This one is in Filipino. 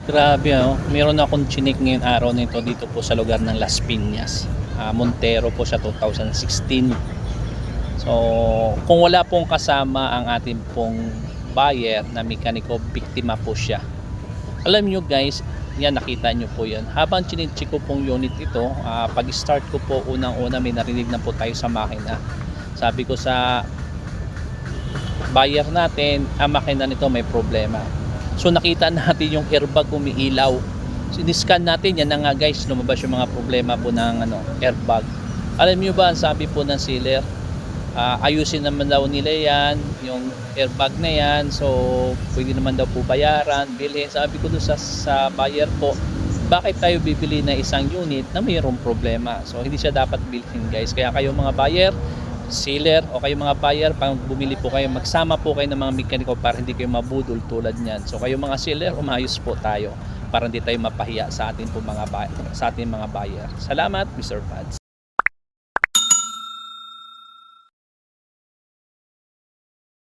Grabe oh, meron akong chinik ngayong araw nito dito po sa lugar ng Las Piñas. Montero po siya 2016. So, kung wala pong kasama ang ating pong buyer na mekaniko, biktima po siya. Alam nyo guys, yan nakita nyo po yan. Habang chinik-check ko pong unit ito, pag start ko po unang-una may narinig na po tayo sa makina. Sabi ko sa buyer natin, ang makina nito may problema. So nakita natin yung airbag umiilaw. So in-scan natin, yan na nga guys, lumabas yung mga problema po ng airbag. Alam niyo ba, ang sabi po ng seller, ayusin naman daw nila yan, yung airbag na yan. So pwede naman daw po bayaran, bilhin. Sabi ko doon sa buyer po, bakit tayo bibili na isang unit na mayroong problema? So hindi siya dapat bilhin guys. Kaya kayo mga buyer, seller o kayo mga buyer, pag bumili po kayo, magsama po kayo ng mga mekaniko para hindi kayo mabudol tulad niyan. So kayo mga seller, umayos po tayo para hindi tayo mapahiya sa ating mga buyer. Salamat Mr. Pads.